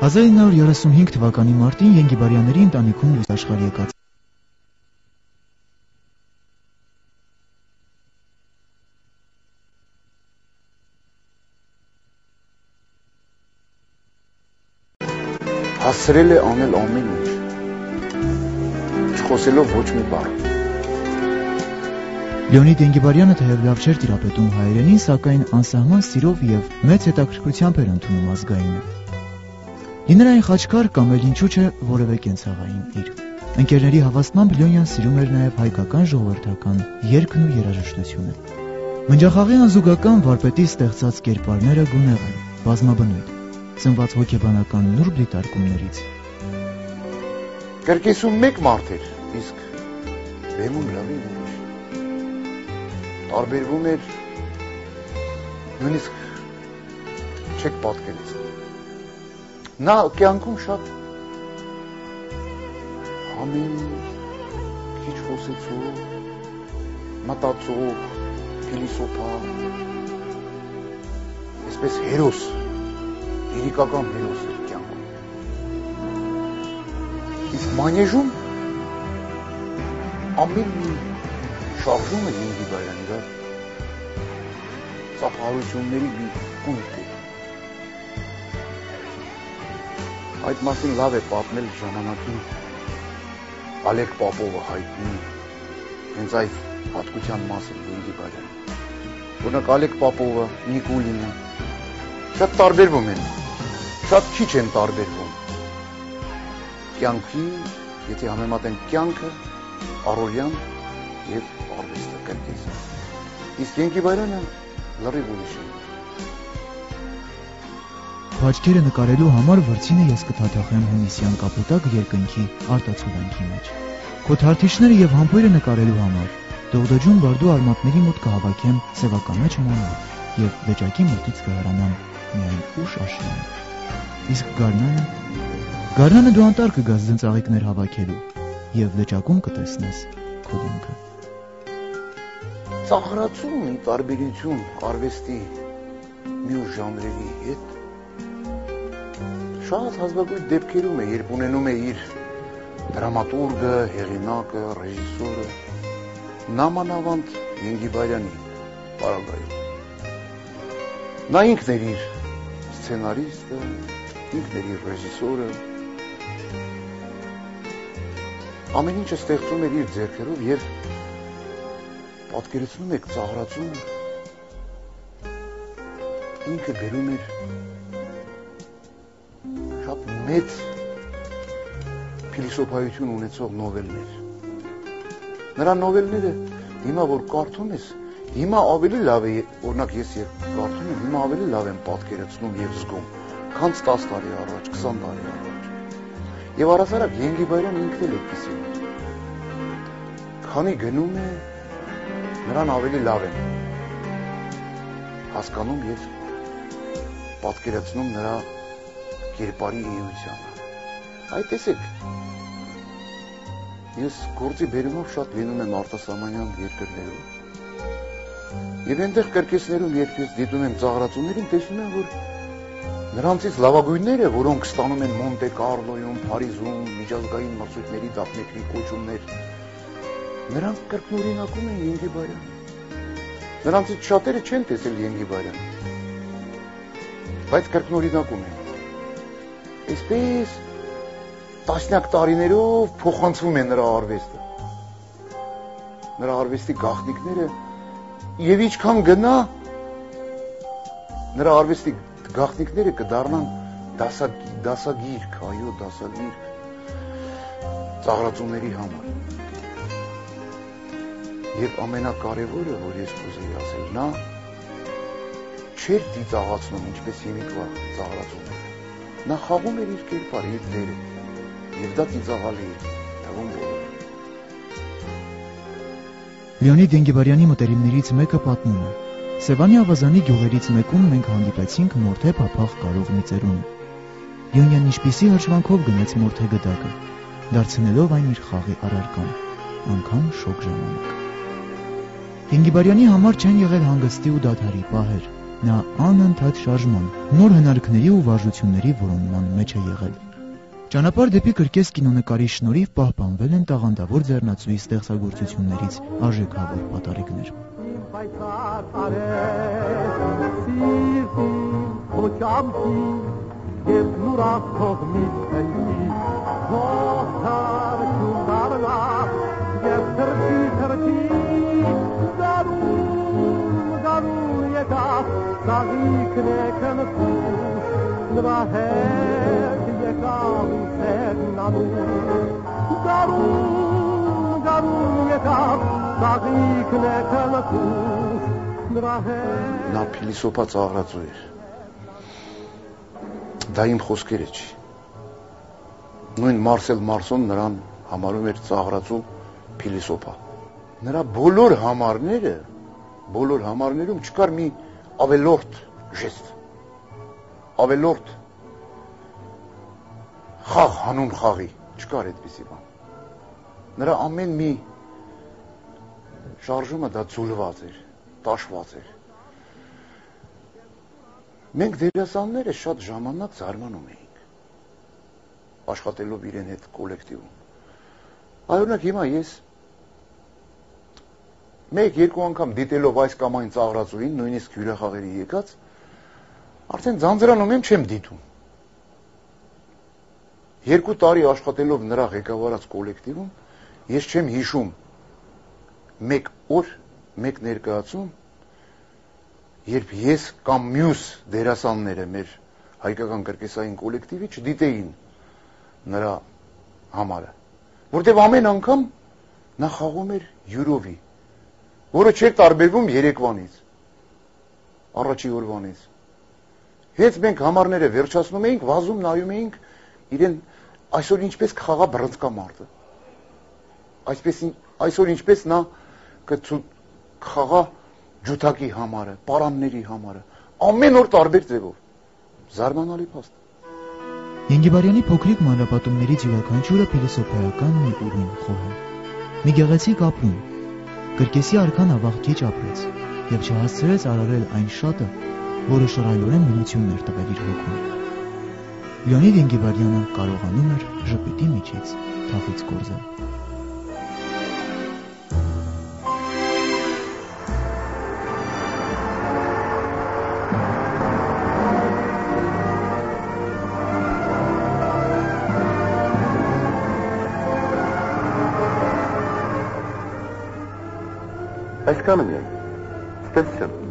1935 թվականի մարտին Ենգիբարյանների ընտանիքում լույս աշխարհ եկած հասցրել է անել ամեն ինչ, չխոսելով ոչ մի բառ։ Լեոնիդ Ենգիբարյանը թեև լավ չէր տիրապետում հայերենին, սակայն անսահման սիրով եւ մեծ հետաքրքրությամբ էր ընդունում ազգայինը։ Լիներ այն խաչքար կամ էլ ինչու՞ չէ որևէ կենցաղային իր։ Ընկերների հավաստմամբ Լեոնյան սիրում էր նաեւ հայկական ժողովրդական երգն ու երաժշտությունը։ Մնջախաղի անզուգական վարպետի ստեղծած կերպարները գունեղ են, բազմաբնույթ, ծնված հոգեբանական նուրբ դիտարկումներից։ Կրկեսում մեկ մարդ էր, իսկ բեմում լավի ուրիշ։ Տարբերվում էր նույնիսկ չեք պատկերացնում։ Նա կյանքում շատ համին քիչ խոսեցող, մտածող, փիլիսոփա, այսպես հերոս, լիրիկական հերոս էր կյանքում։ Իսկ մանեժում ամեն մի շարժում է Ենգիբարյանի վրա ծափահարությունների մի կույտ է։ Այդ մասին լավ է պատմել ժամանակին Ալեկ Պապովը հայտնի հենց այդ հատկության մասին Ենգիբարյանը։ Օրինակ Ալեկ Պապովը, Նիկուլինը շատ տարբերվում են, շատ քիչ են տարբերվում։ Կյանքի, եթե համեմատենք կյանքը, առօրյան եւ արվեստը կրկես։ Իսկ Ենգիբարյանը լրիվ ուրիշ է։ Աչքերը նկարելու համար վրձինը ես կթաթախեմ հունիսյան կապուտակ երկնքի արտացոլանքի մեջ։ Քո թարթիչները եւ համբույրը նկարելու համար դողդոջուն բարդու արմատների մոտ կհավաքեմ սևականաչ մանր եւ վեճակի մոտից կհեռանամ միայն ուշ աշնանը։ Իսկ գարնանը դու անտառ կգաս ձնծաղիկներ հավաքելու եւ վեճակում կտեսնես քո դեմքը։ Ծաղրացում ի տարբերություն արվեստի մյուս ժանրերի հետ շատ հազվագույն դեպքերում է, երբ ունենում է իր դրամատուրգը, հեղինակը, ռեժիսորը, նամանավանդ Ենգիբարյանի պարագայում։ Նա ինքն էր իր սցենարիստը, ինքն էր իր ռեժիսորը, ամեն ինչը ստեղծում էր իր ձեռքերով եւ պատկերացնում եք ծաղրացում ինքը գրում էր շատ մեծ փիլիսոփայություն ունեցող նովելներ։ Նրա նովելները հիմա որ կարդում ես, հիմա ավելի լավ է, օրինակ ես երբ կարդում եմ, հիմա ավելի լավ եմ պատկերացնում եւ զգում, քան 10 տարի առաջ, 20 տարի առաջ։ Եվ առասարակ Ենգիբարյանը ինքն էլ այդպեսին էր։ Քանի գնում է, նրան ավելի լավ են հասկանում եւ պատկերացնում նրա կերպարի էությունը։ Այ տեսեք, ես գործի բերումով շատ լինում եմ արտասահմանյան երկրներում եւ այնտեղ կրկեսներում երբ ես դիտում եմ ծաղրացումներին, տեսնում եմ, որ նրանցից լավագույնները, որոնք ստանում են Մոնտե Կարլոյում, Փարիզում, միջազգային մրցույթների դափնեկրի կոչումներ, նրանք կրկնօրինակում են Ենգիբարյանին։ Նրանցից շատերը չեն տեսել Ենգիբարյանին, բայց կրկնօրինակում են։ Այսպես տասնյակ տարիներով փոխանցվում է նրա արվեստը։ Նրա արվեստի գաղտնիքները եւ ինչքան գնա նրա արվեստի գաղտնիքները կդառնան դասագիրք, այո, դասագիրք ծաղրացումների համար։ Եվ ամենակարևորը, որ ես կուզեի ասել, նա չէր ծիծաղացնում ինչպես հիմիկվա ծաղրացումները։ Նա խաղում էր իր կերպարը, իր դերը, եւ դա ծիծաղալի էր, թվում բոլորը։ Լեոնիդ Ենգիբարյանի մտերիմներից մեկը պատմում է. Սևանի ավազանի գյուղերից մեկում մենք հանդիպեցինք մորթե փափախ կարող մի ծերունի։ Լեոնյանն ինչպիսի հաշվանքով գնեց մորթե գդակը, դարձնելով այն իր խաղի առարկան, անգամ շոկ ժամանակ։ Ենգիբարյանի համար չեն եղել հանգստի ու դադարի պահեր, Նա անընդհատ շարժման, նոր հնարքների ու վարժությունների որոնման մեջ է եղել։ Ճանապարհ դեպի կրկես կինոնկարի շնորհիվ պահպանվել են տաղանդավոր ձեռնացուի ստեղծագործություններից արժեքավոր պատարիկներ։ Նա փիլիսոփա ծաղրածու էր։ Դա իմ խոսքերը չի։ Նույն Մարսել Մարսոն նրան համարում էր ծաղրածու փիլիսոփա։ Նրա բոլոր համարներում չկար մի ավելորդ ժեստ, ավելորդ խաղ, հանուն խաղի, չկար այդպիսի բան։ Նրա ամեն մի շարժումը դա ձուլված էր, տաշված էր։ Մենք դերասանները շատ ժամանակ զարմանում էինք, աշխատելով իրեն հետ կոլեկտիվում։ Օրինակ հիմա ես մեկ-երկու անգամ դիտելով այս կամ այն ծաղրածուին, նույնիսկ հյուրախաղերի եկած, արդեն ձանձրանում եմ, չեմ դիտում։ 2 տարի աշխատելով նրա ղեկավարած կոլեկտիվում, ես չեմ հիշում մեկ օր, մեկ ներկայացում, երբ ես կամ մյուս դերասանները մեր հայկական կրկեսային կոլեկտիվի չդիտեին նրա համարը, որտեղ ամեն անգամ նա խաղում էր յուրովի, որը չէր տարբերվում երեկվանից, առաջի օրվանից։ Հենց մենք համարները վերջացնում էինք, վազում նայում էինք իրեն այսօր ինչպես կխաղա բռնցքա մարդը, այսօր ինչպես նա կխաղա ջութակի համարը, պարանների համարը, ամեն օր տարբեր ձևով, զարմանալի փաստ։ Ենգիբարյանի փոքրիկ մանրապատումներից յուրաքանչյուրը փիլիսոփայական մի ուրույն խոհ է։ Մի գեղեցիկ ապրում, կրկեսի արքան ավաղ քիչ ապրեց եւ չհասցրեց արարել այն շատը, որը շռայլորեն միություններ տվել իր հոգում։ Լեոնիդ Ենգիբարյանը կարողանում էր ժպիտի միջից թախից կորզել։ Այսքանը միայն, ստեցցեմ։